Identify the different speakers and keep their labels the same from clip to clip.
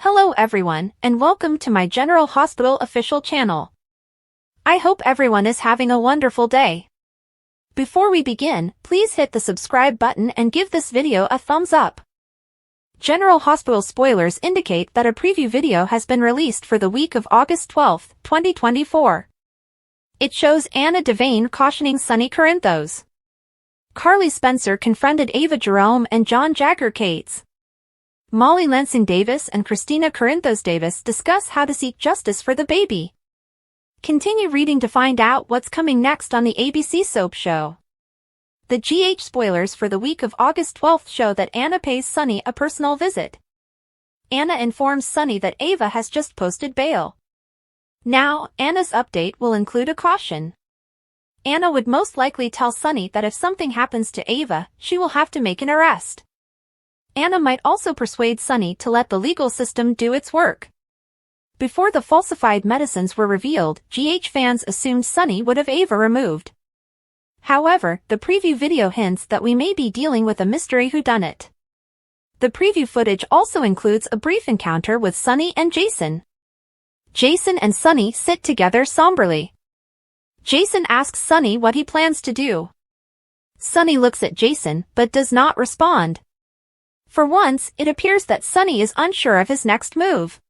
Speaker 1: Hello everyone, and welcome to my General Hospital official channel. I hope everyone is having a wonderful day. Before we begin, please hit the subscribe button and give this video a thumbs up. General Hospital spoilers indicate that a preview video has been released for the week of August 12, 2024. It shows Anna Devane cautioning Sonny Corinthos. Carly Spencer confronted Ava Jerome and John Jagger Cates. Molly Lansing Davis and Kristina Corinthos Davis discuss how to seek justice for the baby. Continue reading to find out what's coming next on the ABC soap show. The GH spoilers for the week of August 12th show that Anna pays Sonny a personal visit. Anna informs Sonny that Ava has just posted bail. Now, Anna's update will include a caution. Anna would most likely tell Sonny that if something happens to Ava, she will have to make an arrest. Anna might also persuade Sonny to let the legal system do its work. Before the falsified medicines were revealed, GH fans assumed Sonny would have Ava removed. However, the preview video hints that we may be dealing with a mystery whodunit. The preview footage also includes a brief encounter with Sonny and Jason. Jason and Sonny sit together somberly. Jason asks Sonny what he plans to do. Sonny looks at Jason but does not respond. For once, it appears that Sonny is unsure of his next move.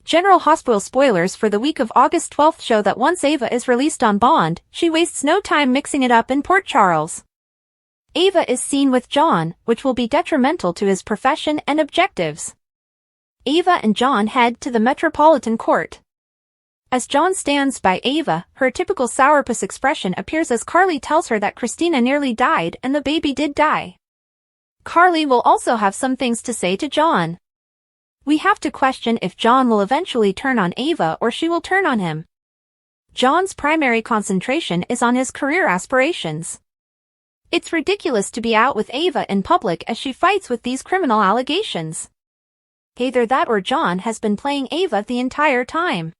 Speaker 1: General Hospital spoilers for the week of August 12th show that once Ava is released on bond, she wastes no time mixing it up in Port Charles. Ava is seen with John, which will be detrimental to his profession and objectives. Ava and John head to the Metropolitan Court. As John stands by Ava, her typical sourpuss expression appears as Carly tells her that Kristina nearly died and the baby did die. Carly will also have some things to say to John. We have to question if John will eventually turn on Ava or she will turn on him. John's primary concentration is on his career aspirations. It's ridiculous to be out with Ava in public as she fights with these criminal allegations. Either that or John has been playing Ava the entire time.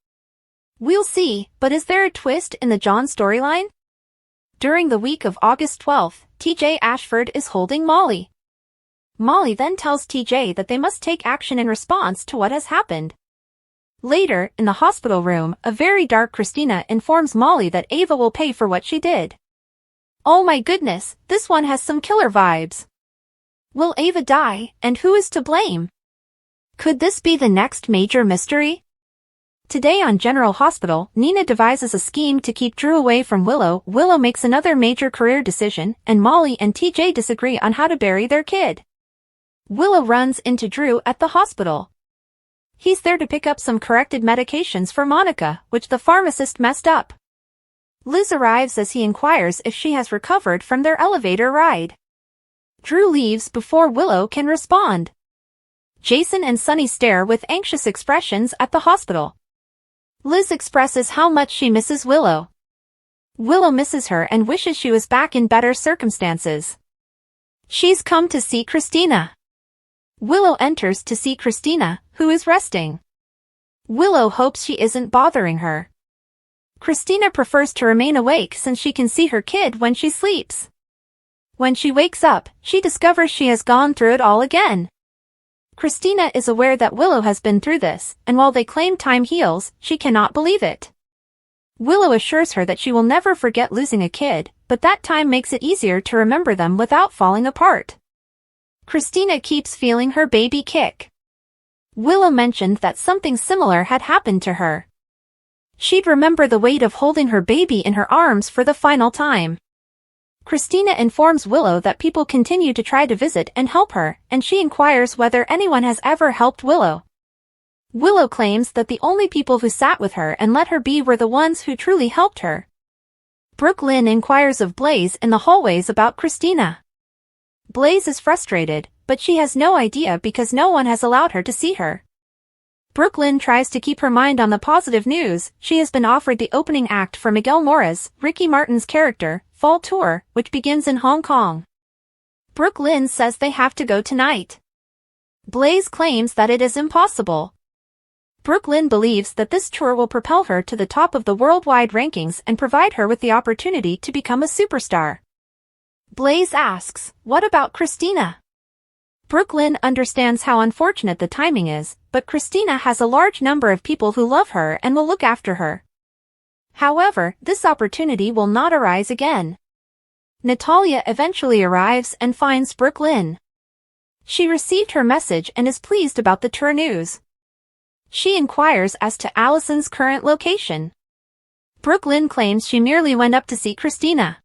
Speaker 1: We'll see, but is there a twist in the John storyline? During the week of August 12th, TJ Ashford is holding Molly. Molly then tells TJ that they must take action in response to what has happened. Later, in the hospital room, a very dark Kristina informs Molly that Ava will pay for what she did. Oh my goodness, this one has some killer vibes. Will Ava die, and who is to blame? Could this be the next major mystery? Today on General Hospital, Nina devises a scheme to keep Drew away from Willow. Willow makes another major career decision, and Molly and TJ disagree on how to bury their kid. Willow runs into Drew at the hospital. He's there to pick up some corrected medications for Monica, which the pharmacist messed up. Liz arrives as he inquires if she has recovered from their elevator ride. Drew leaves before Willow can respond. Jason and Sonny stare with anxious expressions at the hospital. Liz expresses how much she misses Willow. Willow misses her and wishes she was back in better circumstances. She's come to see Kristina. Willow enters to see Kristina, who is resting. Willow hopes she isn't bothering her. Kristina prefers to remain awake since she can see her kid when she sleeps. When she wakes up, she discovers she has gone through it all again. Kristina is aware that Willow has been through this, and while they claim time heals, she cannot believe it. Willow assures her that she will never forget losing a kid, but that time makes it easier to remember them without falling apart. Kristina keeps feeling her baby kick. Willow mentioned that something similar had happened to her. She'd remember the weight of holding her baby in her arms for the final time. Kristina informs Willow that people continue to try to visit and help her, and she inquires whether anyone has ever helped Willow. Willow claims that the only people who sat with her and let her be were the ones who truly helped her. Brooke Lynn inquires of Blaze in the hallways about Kristina. Blaze is frustrated, but she has no idea because no one has allowed her to see her. Brooke Lynn tries to keep her mind on the positive news. She has been offered the opening act for Miguel Mora's, Ricky Martin's character, Fall Tour, which begins in Hong Kong. Brooke Lynn says they have to go tonight. Blaze claims that it is impossible. Brooke Lynn believes that this tour will propel her to the top of the worldwide rankings and provide her with the opportunity to become a superstar. Blaze asks, what about Kristina? Brooklyn understands how unfortunate the timing is, but Kristina has a large number of people who love her and will look after her. However, this opportunity will not arise again. Natalia eventually arrives and finds Brooklyn. She received her message and is pleased about the tour news. She inquires as to Allison's current location. Brooklyn claims she merely went up to see Kristina.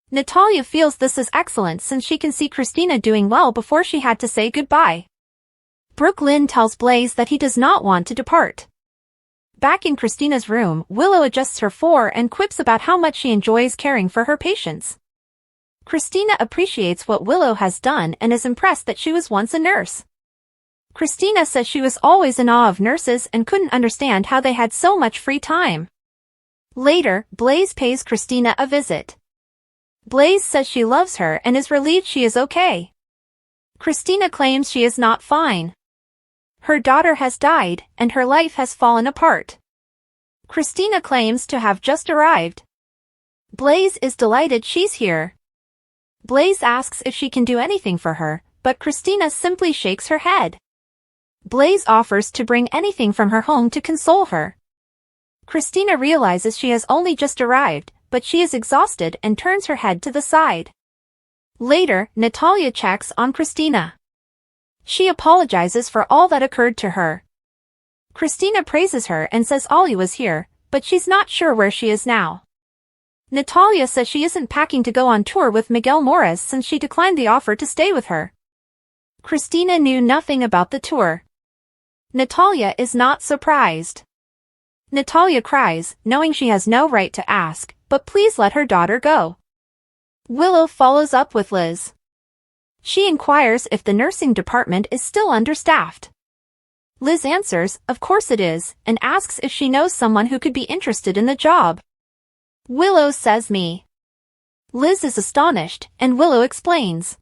Speaker 1: Natalia feels this is excellent since she can see Kristina doing well before she had to say goodbye. Brooklyn tells Blaze that he does not want to depart. Back in Kristina's room, Willow adjusts her fur and quips about how much she enjoys caring for her patients. Kristina appreciates what Willow has done and is impressed that she was once a nurse. Kristina says she was always in awe of nurses and couldn't understand how they had so much free time. Later, Blaze pays Kristina a visit. Blaze says she loves her and is relieved she is okay. Kristina claims she is not fine. Her daughter has died, and her life has fallen apart. Kristina claims to have just arrived. Blaze is delighted she's here. Blaze asks if she can do anything for her, but Kristina simply shakes her head. Blaze offers to bring anything from her home to console her. Kristina realizes she has only just arrived, but she is exhausted and turns her head to the side. Later, Natalia checks on Kristina. She apologizes for all that occurred to her. Kristina praises her and says Ollie was here, but she's not sure where she is now. Natalia says she isn't packing to go on tour with Miguel Morez since she declined the offer to stay with her. Kristina knew nothing about the tour. Natalia is not surprised. Natalia cries, knowing she has no right to ask, but please let her daughter go. Willow follows up with Liz. She inquires if the nursing department is still understaffed. Liz answers, of course it is, and asks if she knows someone who could be interested in the job. Willow says me. Liz is astonished, and Willow explains.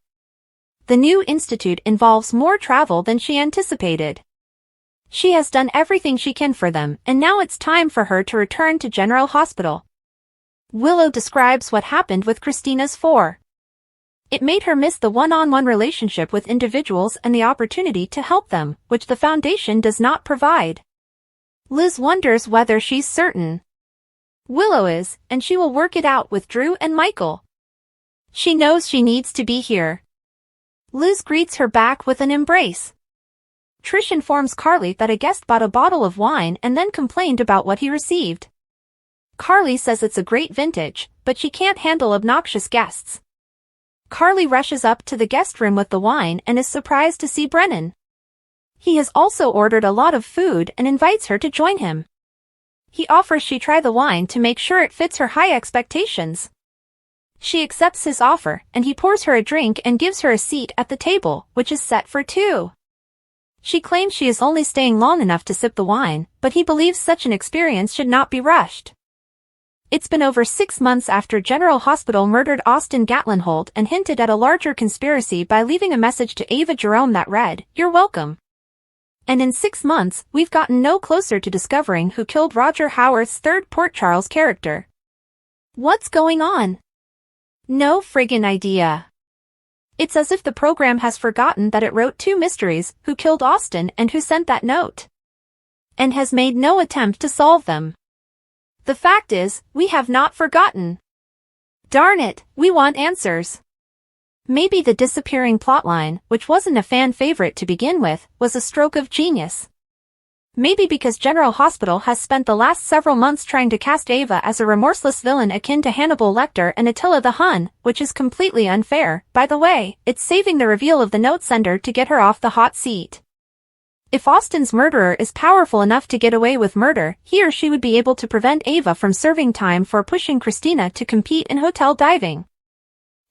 Speaker 1: The new institute involves more travel than she anticipated. She has done everything she can for them, and now it's time for her to return to General Hospital. Willow describes what happened with Kristina's fur. It made her miss the one-on-one relationship with individuals and the opportunity to help them, which the Foundation does not provide. Liz wonders whether she's certain. Willow is, and she will work it out with Drew and Michael. She knows she needs to be here. Liz greets her back with an embrace. Trish informs Carly that a guest bought a bottle of wine and then complained about what he received. Carly says it's a great vintage, but she can't handle obnoxious guests. Carly rushes up to the guest room with the wine and is surprised to see Brennan. He has also ordered a lot of food and invites her to join him. He offers she try the wine to make sure it fits her high expectations. She accepts his offer, and he pours her a drink and gives her a seat at the table, which is set for two. She claims she is only staying long enough to sip the wine, but he believes such an experience should not be rushed. It's been over 6 months after General Hospital murdered Austin Gatlinholt and hinted at a larger conspiracy by leaving a message to Ava Jerome that read, "You're welcome." And in 6 months, we've gotten no closer to discovering who killed Roger Howarth's third Port Charles character. What's going on? No friggin' idea. It's as if the program has forgotten that it wrote 2 mysteries, who killed Austin and who sent that note, and has made no attempt to solve them. The fact is, we have not forgotten. Darn it, we want answers. Maybe the disappearing plotline, which wasn't a fan favorite to begin with, was a stroke of genius. Maybe because General Hospital has spent the last several months trying to cast Ava as a remorseless villain akin to Hannibal Lecter and Attila the Hun, which is completely unfair. By the way, it's saving the reveal of the note sender to get her off the hot seat. If Austin's murderer is powerful enough to get away with murder, he or she would be able to prevent Ava from serving time for pushing Kristina to compete in hotel diving.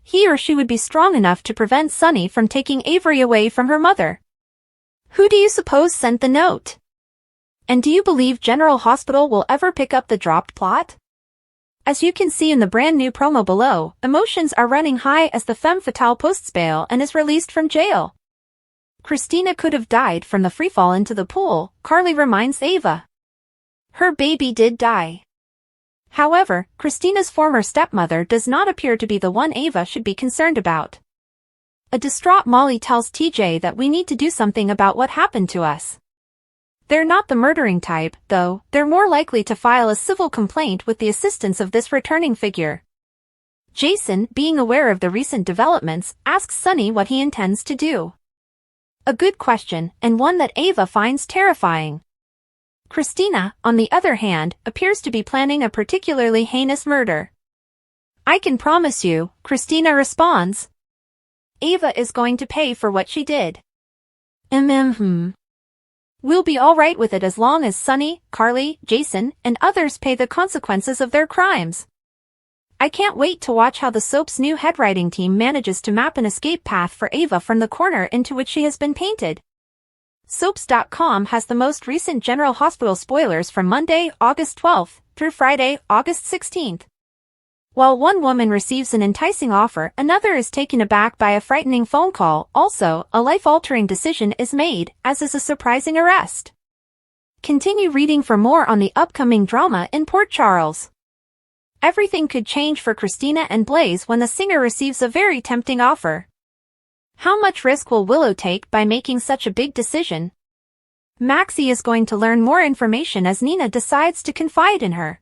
Speaker 1: He or she would be strong enough to prevent Sonny from taking Avery away from her mother. Who do you suppose sent the note? And do you believe General Hospital will ever pick up the dropped plot? As you can see in the brand new promo below, emotions are running high as the femme fatale posts bail and is released from jail. Kristina could have died from the freefall into the pool, Carly reminds Ava. Her baby did die. However, Kristina's former stepmother does not appear to be the one Ava should be concerned about. A distraught Molly tells TJ that we need to do something about what happened to us. They're not the murdering type, though. They're more likely to file a civil complaint with the assistance of this returning figure. Jason, being aware of the recent developments, asks Sonny what he intends to do. A good question, and one that Ava finds terrifying. Kristina, on the other hand, appears to be planning a particularly heinous murder. I can promise you, Kristina responds. Ava is going to pay for what she did. We'll be all right with it as long as Sonny, Carly, Jason, and others pay the consequences of their crimes. I can't wait to watch how the soap's new headwriting team manages to map an escape path for Ava from the corner into which she has been painted. Soaps.com has the most recent General Hospital spoilers from Monday, August 12th, through Friday, August 16th. While one woman receives an enticing offer, another is taken aback by a frightening phone call. Also, a life-altering decision is made, as is a surprising arrest. Continue reading for more on the upcoming drama in Port Charles. Everything could change for Kristina and Blaze when the singer receives a very tempting offer. How much risk will Willow take by making such a big decision? Maxie is going to learn more information as Nina decides to confide in her.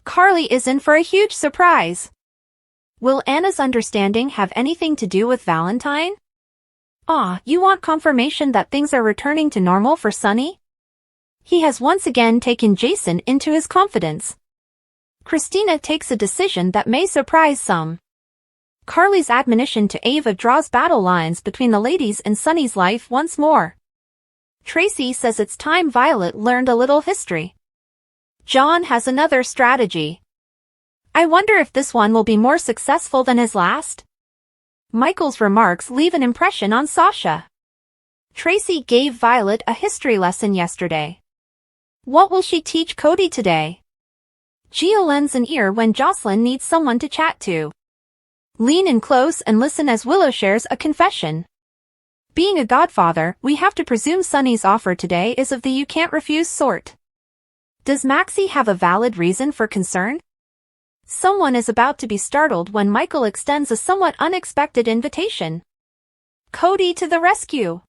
Speaker 1: Carly is in for a huge surprise. Will Anna's understanding have anything to do with Valentine? You want confirmation that things are returning to normal for Sonny? He has once again taken Jason into his confidence. Kristina takes a decision that may surprise some. Carly's admonition to Ava draws battle lines between the ladies in Sonny's life once more. Tracy says it's time Violet learned a little history. John has another strategy. I wonder if this one will be more successful than his last? Michael's remarks leave an impression on Sasha. Tracy gave Violet a history lesson yesterday. What will she teach Cody today? Gia lends an ear when Jocelyn needs someone to chat to. Lean in close and listen as Willow shares a confession. Being a godfather, we have to presume Sonny's offer today is of the you can't refuse sort. Does Maxie have a valid reason for concern? Someone is about to be startled when Michael extends a somewhat unexpected invitation. Cody to the rescue.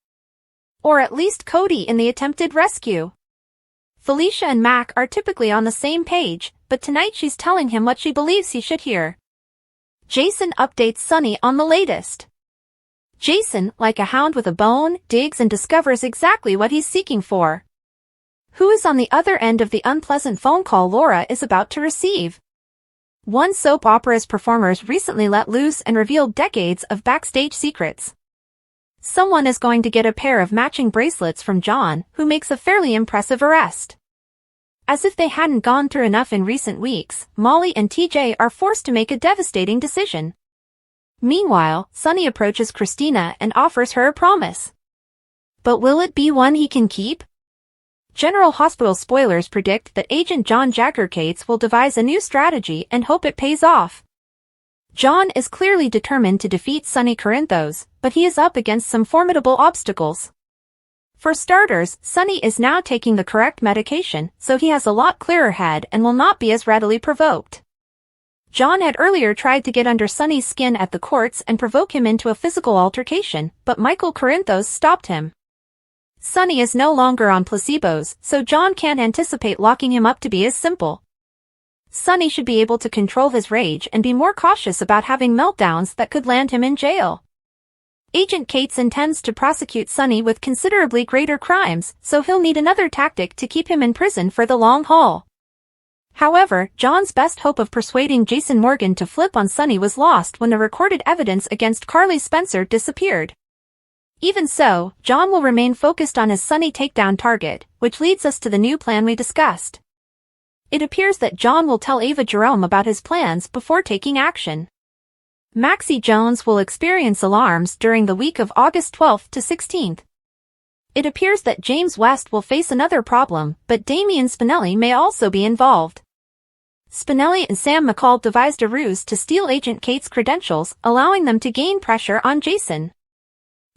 Speaker 1: Or at least Cody in the attempted rescue. Felicia and Mac are typically on the same page, but tonight she's telling him what she believes he should hear. Jason updates Sonny on the latest. Jason, like a hound with a bone, digs and discovers exactly what he's seeking for. Who is on the other end of the unpleasant phone call Laura is about to receive? One soap opera's performers recently let loose and revealed decades of backstage secrets. Someone is going to get a pair of matching bracelets from John, who makes a fairly impressive arrest. As if they hadn't gone through enough in recent weeks, Molly and TJ are forced to make a devastating decision. Meanwhile, Sonny approaches Kristina and offers her a promise. But will it be one he can keep? General Hospital spoilers predict that Agent John Jagger-Cates will devise a new strategy and hope it pays off. John is clearly determined to defeat Sonny Corinthos, but he is up against some formidable obstacles. For starters, Sonny is now taking the correct medication, so he has a lot clearer head and will not be as readily provoked. John had earlier tried to get under Sonny's skin at the courts and provoke him into a physical altercation, but Michael Corinthos stopped him. Sonny is no longer on placebos, so John can't anticipate locking him up to be as simple. Sonny should be able to control his rage and be more cautious about having meltdowns that could land him in jail. Agent Cates intends to prosecute Sonny with considerably greater crimes, so he'll need another tactic to keep him in prison for the long haul. However, John's best hope of persuading Jason Morgan to flip on Sonny was lost when the recorded evidence against Carly Spencer disappeared. Even so, John will remain focused on his Sonny takedown target, which leads us to the new plan we discussed. It appears that John will tell Ava Jerome about his plans before taking action. Maxie Jones will experience alarms during the week of August 12th to 16th. It appears that James West will face another problem, but Damian Spinelli may also be involved. Spinelli and Sam McCall devised a ruse to steal Agent Cates' credentials, allowing them to gain pressure on Jason.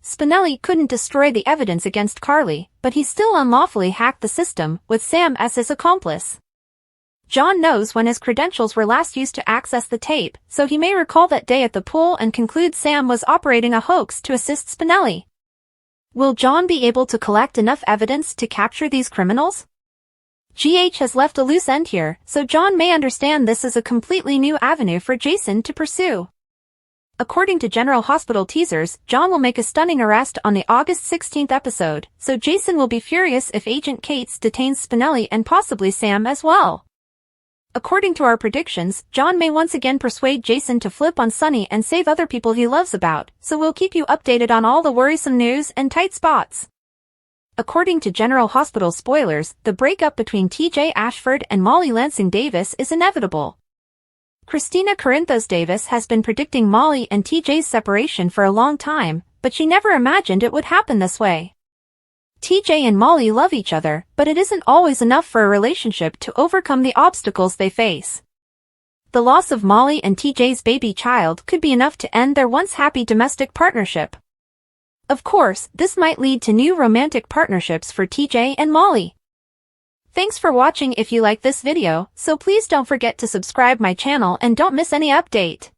Speaker 1: Spinelli couldn't destroy the evidence against Carly, but he still unlawfully hacked the system, with Sam as his accomplice. John knows when his credentials were last used to access the tape, so he may recall that day at the pool and concludes Sam was operating a hoax to assist Spinelli. Will John be able to collect enough evidence to capture these criminals? GH has left a loose end here, so John may understand this is a completely new avenue for Jason to pursue. According to General Hospital teasers, John will make a stunning arrest on the August 16th episode, so Jason will be furious if Agent Cates detains Spinelli and possibly Sam as well. According to our predictions, John may once again persuade Jason to flip on Sonny and save other people he loves about, so we'll keep you updated on all the worrisome news and tight spots. According to General Hospital spoilers, the breakup between TJ Ashford and Molly Lansing Davis is inevitable. Kristina Corinthos Davis has been predicting Molly and TJ's separation for a long time, but she never imagined it would happen this way. TJ and Molly love each other, but it isn't always enough for a relationship to overcome the obstacles they face. The loss of Molly and TJ's baby child could be enough to end their once happy domestic partnership. Of course, this might lead to new romantic partnerships for TJ and Molly. Thanks for watching. If you like this video, so please don't forget to subscribe my channel and don't miss any update.